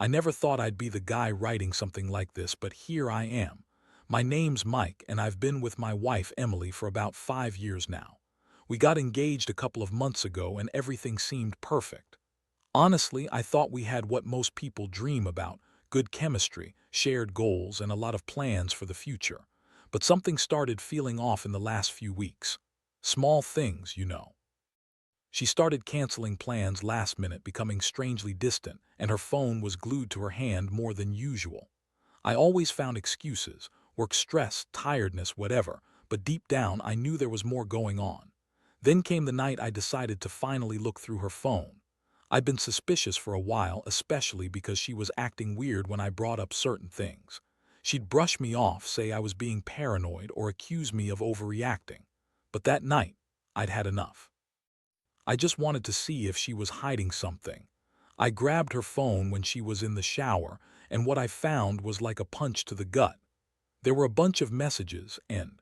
I never thought I'd be the guy writing something like this, but here I am. My name's Mike, and I've been with my wife, Emily, for about 5 years now. We got engaged a couple of months ago, and everything seemed perfect. Honestly, I thought we had what most people dream about: good chemistry, shared goals, and a lot of plans for the future. But something started feeling off in the last few weeks. Small things, you know. She started canceling plans last minute, becoming strangely distant, and her phone was glued to her hand more than usual. I always found excuses: work stress, tiredness, whatever, but deep down I knew there was more going on. Then came the night I decided to finally look through her phone. I'd been suspicious for a while, especially because she was acting weird when I brought up certain things. She'd brush me off, say I was being paranoid, or accuse me of overreacting. But that night, I'd had enough. I just wanted to see if she was hiding something. I grabbed her phone when she was in the shower, and what I found was like a punch to the gut. There were a bunch of messages, and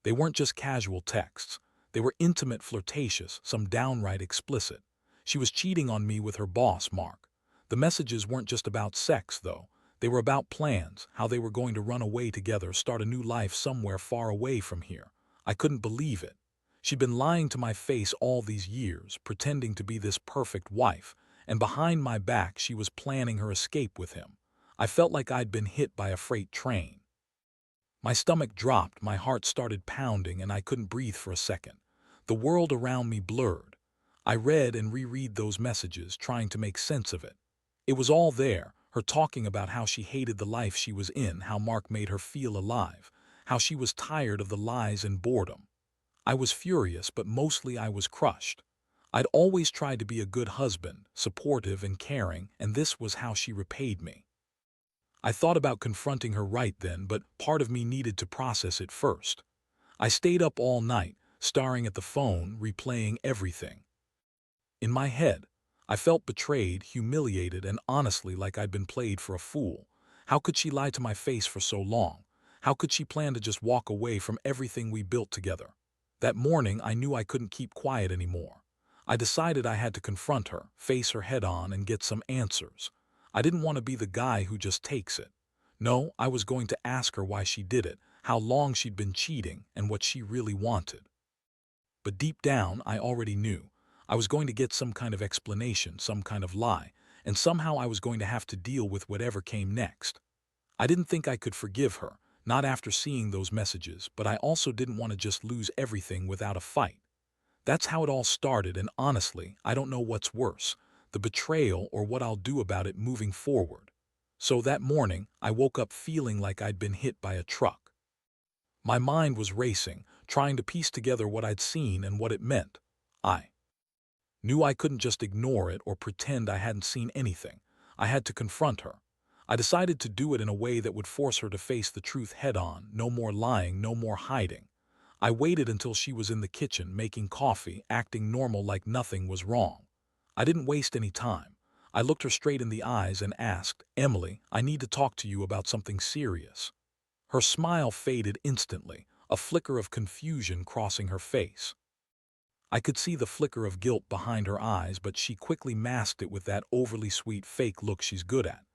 they weren't just casual texts. They were intimate, flirtatious, some downright explicit. She was cheating on me with her boss, Mark. The messages weren't just about sex, though. They were about plans, how they were going to run away together, start a new life somewhere far away from here. I couldn't believe it. She'd been lying to my face all these years, pretending to be this perfect wife, and behind my back she was planning her escape with him. I felt like I'd been hit by a freight train. My stomach dropped, my heart started pounding, and I couldn't breathe for a second. The world around me blurred. I read and reread those messages, trying to make sense of it. It was all there, her talking about how she hated the life she was in, how Mark made her feel alive, how she was tired of the lies and boredom. I was furious, but mostly I was crushed. I'd always tried to be a good husband, supportive and caring, and this was how she repaid me. I thought about confronting her right then, but part of me needed to process it first. I stayed up all night, staring at the phone, replaying everything. In my head, I felt betrayed, humiliated, and honestly like I'd been played for a fool. How could she lie to my face for so long? How could she plan to just walk away from everything we built together? That morning, I knew I couldn't keep quiet anymore. I decided I had to confront her, face her head on, and get some answers. I didn't want to be the guy who just takes it. No, I was going to ask her why she did it, how long she'd been cheating, and what she really wanted. But deep down, I already knew. I was going to get some kind of explanation, some kind of lie, and somehow I was going to have to deal with whatever came next. I didn't think I could forgive her, not after seeing those messages, but I also didn't want to just lose everything without a fight. That's how it all started, and honestly, I don't know what's worse, the betrayal or what I'll do about it moving forward. So that morning, I woke up feeling like I'd been hit by a truck. My mind was racing, trying to piece together what I'd seen and what it meant. I knew I couldn't just ignore it or pretend I hadn't seen anything. I had to confront her. I decided to do it in a way that would force her to face the truth head-on. No more lying, no more hiding. I waited until she was in the kitchen, making coffee, acting normal like nothing was wrong. I didn't waste any time. I looked her straight in the eyes and asked, "Emily, I need to talk to you about something serious." Her smile faded instantly, a flicker of confusion crossing her face. I could see the flicker of guilt behind her eyes, but she quickly masked it with that overly sweet fake look she's good at.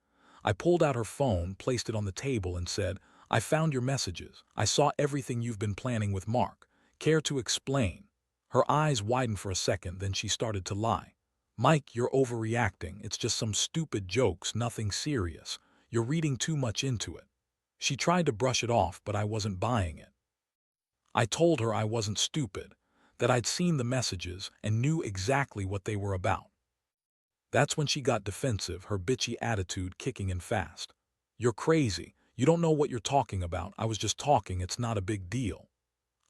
I pulled out her phone, placed it on the table, and said, "I found your messages. I saw everything you've been planning with Mark. Care to explain?" Her eyes widened for a second, then she started to lie. "Mike, you're overreacting. It's just some stupid jokes, nothing serious. You're reading too much into it." She tried to brush it off, but I wasn't buying it. I told her I wasn't stupid, that I'd seen the messages and knew exactly what they were about. That's when she got defensive, her bitchy attitude kicking in fast. "You're crazy. You don't know what you're talking about. I was just talking. It's not a big deal."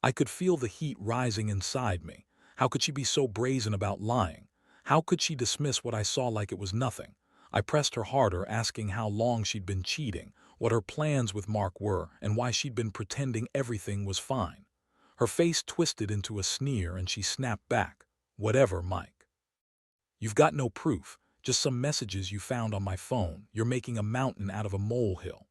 I could feel the heat rising inside me. How could she be so brazen about lying? How could she dismiss what I saw like it was nothing? I pressed her harder, asking how long she'd been cheating, what her plans with Mark were, and why she'd been pretending everything was fine. Her face twisted into a sneer and she snapped back, "Whatever, Mike. You've got no proof, just some messages you found on my phone. You're making a mountain out of a molehill."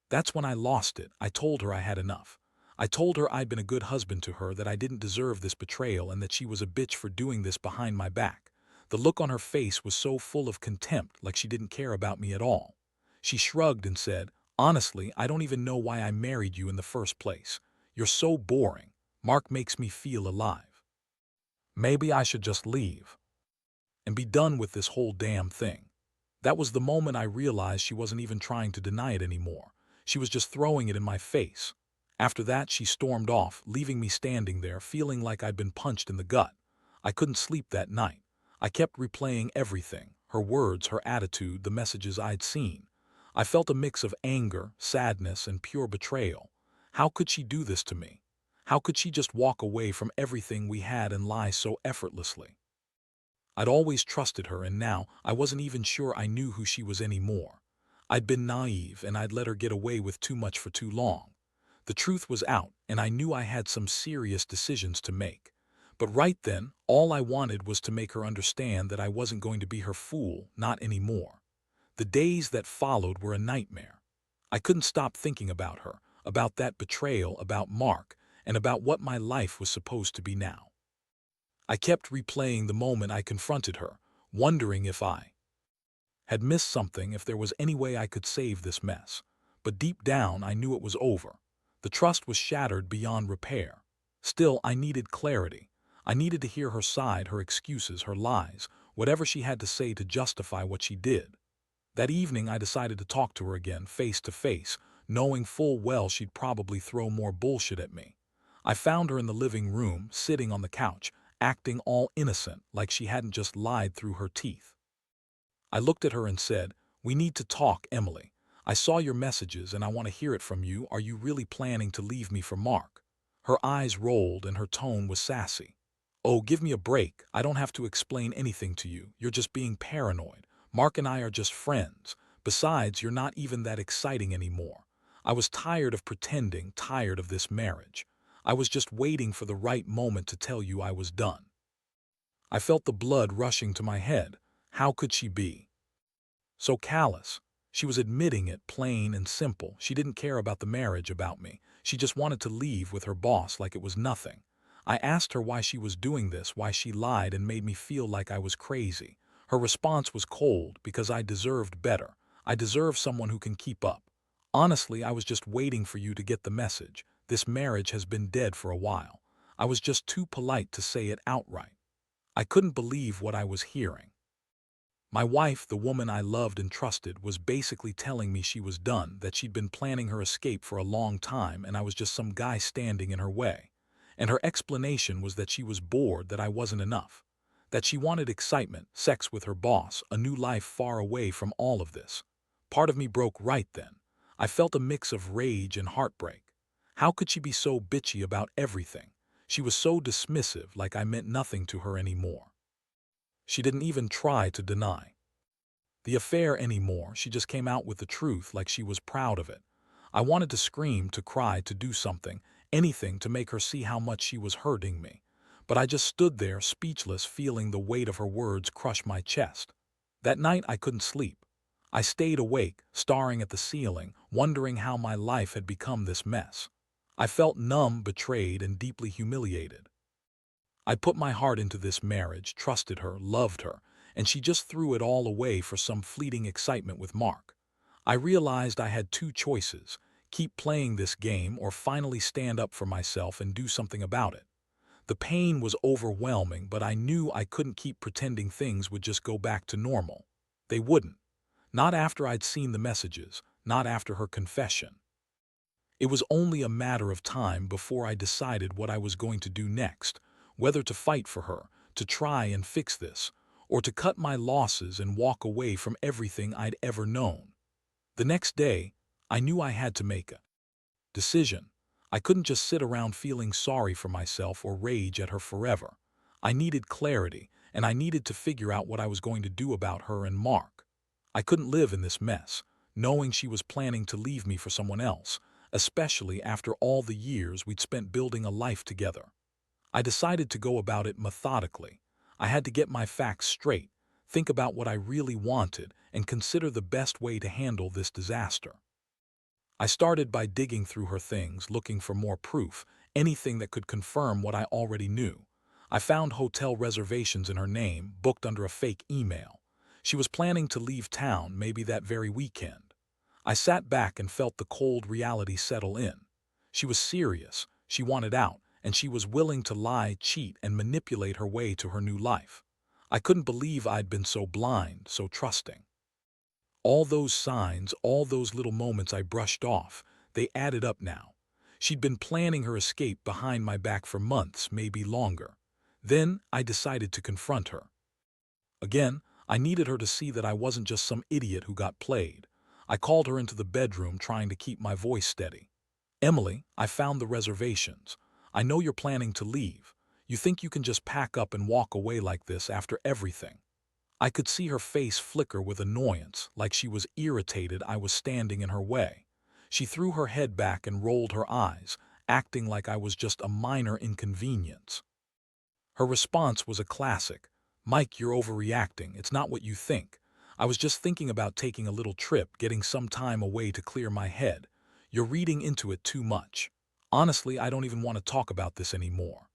That's when I lost it. I told her I had enough. I told her I'd been a good husband to her, that I didn't deserve this betrayal, and that she was a bitch for doing this behind my back. The look on her face was so full of contempt, like she didn't care about me at all. She shrugged and said, "Honestly, I don't even know why I married you in the first place. You're so boring. Mark makes me feel alive. Maybe I should just leave and be done with this whole damn thing." That was the moment I realized she wasn't even trying to deny it anymore. She was just throwing it in my face. After that, she stormed off, leaving me standing there, feeling like I'd been punched in the gut. I couldn't sleep that night. I kept replaying everything, her words, her attitude, the messages I'd seen. I felt a mix of anger, sadness, and pure betrayal. How could she do this to me? How could she just walk away from everything we had and lie so effortlessly? I'd always trusted her, and now I wasn't even sure I knew who she was anymore. I'd been naive, and I'd let her get away with too much for too long. The truth was out, and I knew I had some serious decisions to make. But right then, all I wanted was to make her understand that I wasn't going to be her fool, not anymore. The days that followed were a nightmare. I couldn't stop thinking about her, about that betrayal, about Mark, and about what my life was supposed to be now. I kept replaying the moment I confronted her, wondering if I had missed something, if there was any way I could save this mess. But deep down, I knew it was over. The trust was shattered beyond repair. Still, I needed clarity. I needed to hear her side, her excuses, her lies, whatever she had to say to justify what she did. That evening, I decided to talk to her again, face to face, knowing full well she'd probably throw more bullshit at me. I found her in the living room, sitting on the couch, acting all innocent, like she hadn't just lied through her teeth. I looked at her and said, "We need to talk, Emily. I saw your messages and I want to hear it from you. Are you really planning to leave me for Mark?" Her eyes rolled and her tone was sassy. "Oh, give me a break. I don't have to explain anything to you. You're just being paranoid. Mark and I are just friends. Besides, you're not even that exciting anymore. I was tired of pretending, tired of this marriage. I was just waiting for the right moment to tell you I was done." I felt the blood rushing to my head. How could she be so callous? She was admitting it, plain and simple. She didn't care about the marriage, about me. She just wanted to leave with her boss like it was nothing. I asked her why she was doing this, why she lied and made me feel like I was crazy. Her response was cold: "Because I deserved better. I deserve someone who can keep up. Honestly, I was just waiting for you to get the message. This marriage has been dead for a while. I was just too polite to say it outright." I couldn't believe what I was hearing. My wife, the woman I loved and trusted, was basically telling me she was done, that she'd been planning her escape for a long time and I was just some guy standing in her way. And her explanation was that she was bored, that I wasn't enough. That she wanted excitement, sex with her boss, a new life far away from all of this. Part of me broke right then. I felt a mix of rage and heartbreak. How could she be so bitchy about everything? She was so dismissive, like I meant nothing to her anymore. She didn't even try to deny the affair anymore. She just came out with the truth like she was proud of it. I wanted to scream, to cry, to do something, anything to make her see how much she was hurting me. But I just stood there, speechless, feeling the weight of her words crush my chest. That night I couldn't sleep. I stayed awake, staring at the ceiling, wondering how my life had become this mess. I felt numb, betrayed, and deeply humiliated. I put my heart into this marriage, trusted her, loved her, and she just threw it all away for some fleeting excitement with Mark. I realized I had two choices: keep playing this game or finally stand up for myself and do something about it. The pain was overwhelming, but I knew I couldn't keep pretending things would just go back to normal. They wouldn't. Not after I'd seen the messages, not after her confession. It was only a matter of time before I decided what I was going to do next, whether to fight for her, to try and fix this, or to cut my losses and walk away from everything I'd ever known. The next day, I knew I had to make a decision. I couldn't just sit around feeling sorry for myself or rage at her forever. I needed clarity, and I needed to figure out what I was going to do about her and Mark. I couldn't live in this mess, knowing she was planning to leave me for someone else, especially after all the years we'd spent building a life together. I decided to go about it methodically. I had to get my facts straight, think about what I really wanted, and consider the best way to handle this disaster. I started by digging through her things, looking for more proof, anything that could confirm what I already knew. I found hotel reservations in her name, booked under a fake email. She was planning to leave town maybe that very weekend. I sat back and felt the cold reality settle in. She was serious, she wanted out, and she was willing to lie, cheat, and manipulate her way to her new life. I couldn't believe I'd been so blind, so trusting. All those signs, all those little moments I brushed off, they added up now. She'd been planning her escape behind my back for months, maybe longer. Then I decided to confront her. Again, I needed her to see that I wasn't just some idiot who got played. I called her into the bedroom, trying to keep my voice steady. "Emily, I found the reservations. I know you're planning to leave. You think you can just pack up and walk away like this after everything?" I could see her face flicker with annoyance, like she was irritated I was standing in her way. She threw her head back and rolled her eyes, acting like I was just a minor inconvenience. Her response was a classic. "Mike, you're overreacting. It's not what you think. I was just thinking about taking a little trip, getting some time away to clear my head. You're reading into it too much. Honestly, I don't even want to talk about this anymore."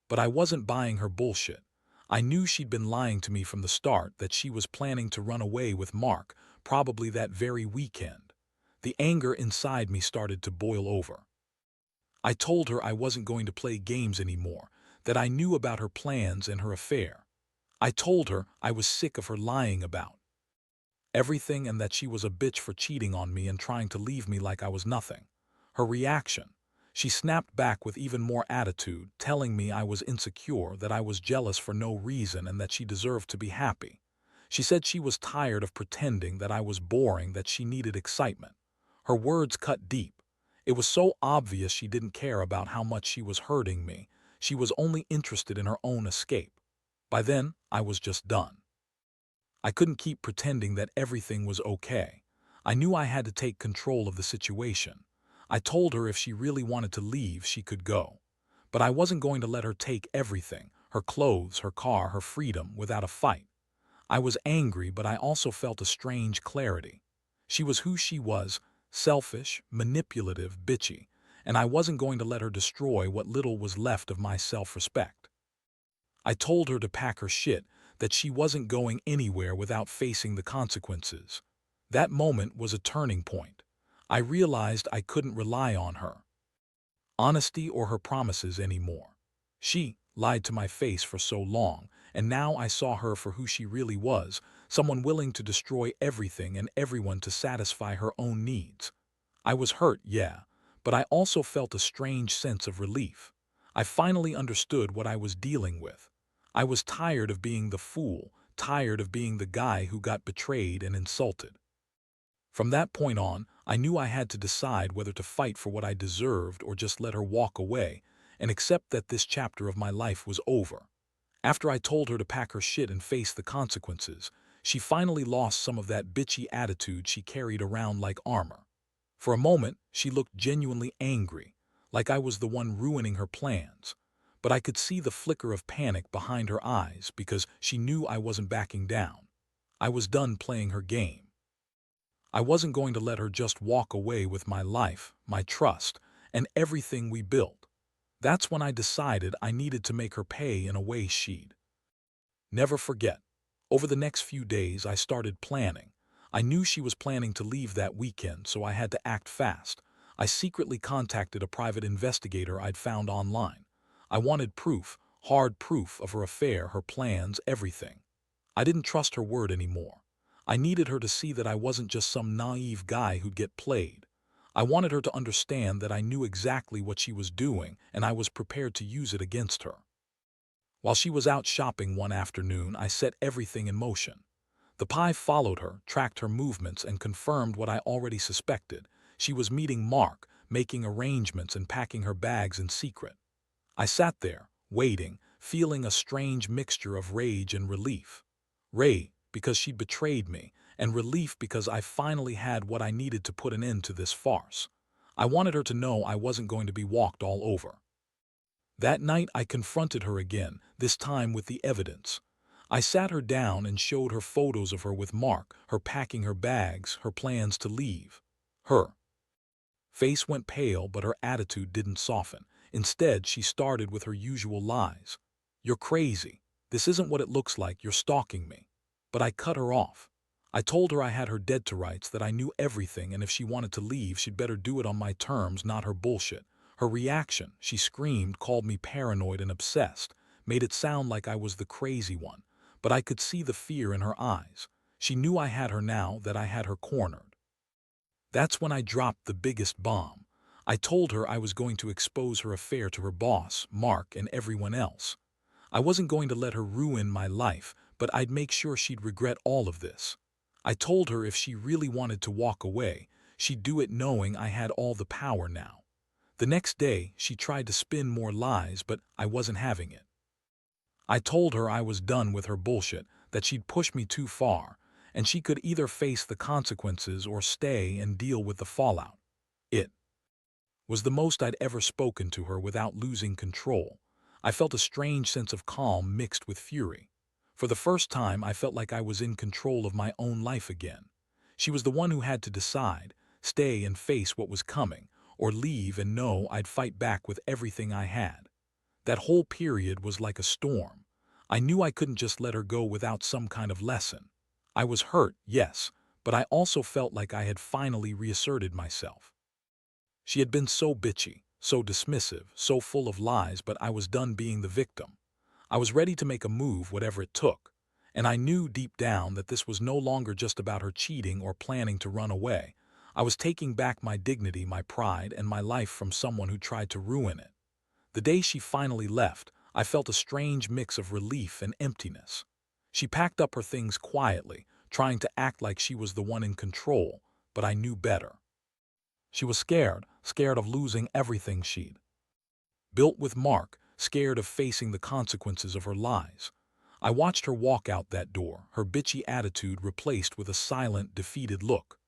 But I wasn't buying her bullshit. I knew she'd been lying to me from the start, that she was planning to run away with Mark, probably that very weekend. The anger inside me started to boil over. I told her I wasn't going to play games anymore, that I knew about her plans and her affair. I told her I was sick of her lying about everything and that she was a bitch for cheating on me and trying to leave me like I was nothing. Her reaction: she snapped back with even more attitude, telling me I was insecure, that I was jealous for no reason, and that she deserved to be happy. She said she was tired of pretending, that I was boring, that she needed excitement. Her words cut deep. It was so obvious she didn't care about how much she was hurting me. She was only interested in her own escape. By then, I was just done. I couldn't keep pretending that everything was okay. I knew I had to take control of the situation. I told her if she really wanted to leave, she could go. But I wasn't going to let her take everything, her clothes, her car, her freedom, without a fight. I was angry, but I also felt a strange clarity. She was who she was: selfish, manipulative, bitchy, and I wasn't going to let her destroy what little was left of my self-respect. I told her to pack her shit, that she wasn't going anywhere without facing the consequences. That moment was a turning point. I realized I couldn't rely on her honesty or her promises anymore. She lied to my face for so long, and now I saw her for who she really was: someone willing to destroy everything and everyone to satisfy her own needs. I was hurt, yeah, but I also felt a strange sense of relief. I finally understood what I was dealing with. I was tired of being the fool, tired of being the guy who got betrayed and insulted. From that point on, I knew I had to decide whether to fight for what I deserved or just let her walk away and accept that this chapter of my life was over. After I told her to pack her shit and face the consequences, she finally lost some of that bitchy attitude she carried around like armor. For a moment, she looked genuinely angry, like I was the one ruining her plans. But I could see the flicker of panic behind her eyes, because she knew I wasn't backing down. I was done playing her game. I wasn't going to let her just walk away with my life, my trust, and everything we built. That's when I decided I needed to make her pay in a way she'd never forget. Over the next few days, I started planning. I knew she was planning to leave that weekend, so I had to act fast. I secretly contacted a private investigator I'd found online. I wanted proof, hard proof of her affair, her plans, everything. I didn't trust her word anymore. I needed her to see that I wasn't just some naive guy who'd get played. I wanted her to understand that I knew exactly what she was doing, and I was prepared to use it against her. While she was out shopping one afternoon, I set everything in motion. The pie followed her, tracked her movements, and confirmed what I already suspected. She was meeting Mark, making arrangements and packing her bags in secret. I sat there, waiting, feeling a strange mixture of rage and relief. Rage because she'd betrayed me, and relief because I finally had what I needed to put an end to this farce. I wanted her to know I wasn't going to be walked all over. That night I confronted her again, this time with the evidence. I sat her down and showed her photos of her with Mark, her packing her bags, her plans to leave. Her face went pale, but her attitude didn't soften. Instead, she started with her usual lies. "You're crazy. This isn't what it looks like. You're stalking me." But I cut her off. I told her I had her dead to rights, that I knew everything, and if she wanted to leave, she'd better do it on my terms, not her bullshit. Her reaction, she screamed, called me paranoid and obsessed, made it sound like I was the crazy one, but I could see the fear in her eyes. She knew I had her now, that I had her cornered. That's when I dropped the biggest bomb. I told her I was going to expose her affair to her boss, Mark, and everyone else. I wasn't going to let her ruin my life, but I'd make sure she'd regret all of this. I told her if she really wanted to walk away, she'd do it knowing I had all the power now. The next day, she tried to spin more lies, but I wasn't having it. I told her I was done with her bullshit, that she'd pushed me too far, and she could either face the consequences or stay and deal with the fallout. It was the most I'd ever spoken to her without losing control. I felt a strange sense of calm mixed with fury. For the first time, I felt like I was in control of my own life again. She was the one who had to decide, stay and face what was coming, or leave and know I'd fight back with everything I had. That whole period was like a storm. I knew I couldn't just let her go without some kind of lesson. I was hurt, yes, but I also felt like I had finally reasserted myself. She had been so bitchy, so dismissive, so full of lies, but I was done being the victim. I was ready to make a move, whatever it took. And I knew deep down that this was no longer just about her cheating or planning to run away. I was taking back my dignity, my pride, and my life from someone who tried to ruin it. The day she finally left, I felt a strange mix of relief and emptiness. She packed up her things quietly, trying to act like she was the one in control, but I knew better. She was scared of losing everything she'd built with Mark, scared of facing the consequences of her lies. I watched her walk out that door, her bitchy attitude replaced with a silent, defeated look.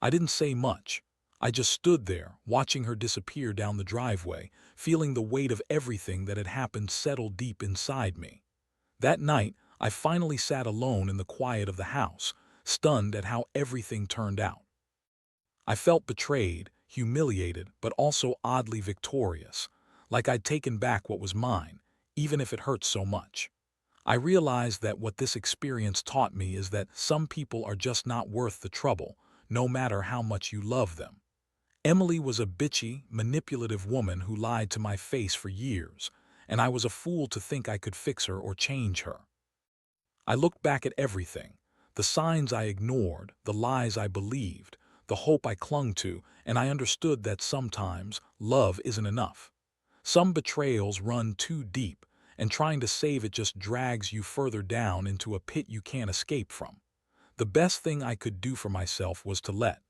I didn't say much. I just stood there, watching her disappear down the driveway, feeling the weight of everything that had happened settle deep inside me. That night, I finally sat alone in the quiet of the house, stunned at how everything turned out. I felt betrayed, humiliated, but also oddly victorious, like I'd taken back what was mine, even if it hurt so much. I realized that what this experience taught me is that some people are just not worth the trouble, no matter how much you love them. Emily was a bitchy, manipulative woman who lied to my face for years, and I was a fool to think I could fix her or change her. I looked back at everything, the signs I ignored, the lies I believed, the hope I clung to, and I understood that sometimes love isn't enough. Some betrayals run too deep, and trying to save it just drags you further down into a pit you can't escape from. The best thing I could do for myself was to let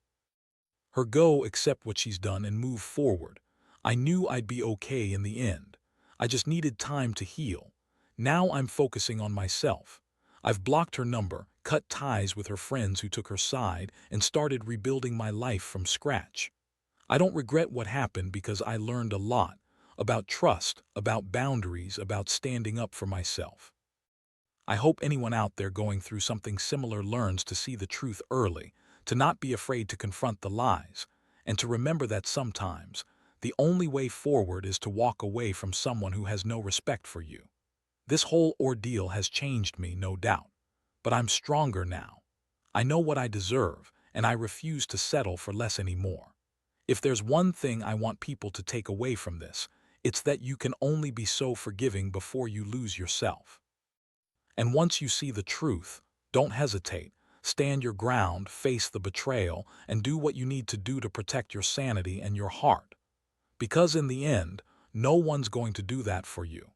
her go, accept what she's done, and move forward. I knew I'd be okay in the end. I just needed time to heal. Now I'm focusing on myself. I've blocked her number, cut ties with her friends who took her side, and started rebuilding my life from scratch. I don't regret what happened because I learned a lot about trust, about boundaries, about standing up for myself. I hope anyone out there going through something similar learns to see the truth early, to not be afraid to confront the lies, and to remember that sometimes the only way forward is to walk away from someone who has no respect for you. This whole ordeal has changed me, no doubt, but I'm stronger now. I know what I deserve, and I refuse to settle for less anymore. If there's one thing I want people to take away from this, it's that you can only be so forgiving before you lose yourself. And once you see the truth, don't hesitate. Stand your ground, face the betrayal, and do what you need to do to protect your sanity and your heart. Because in the end, no one's going to do that for you.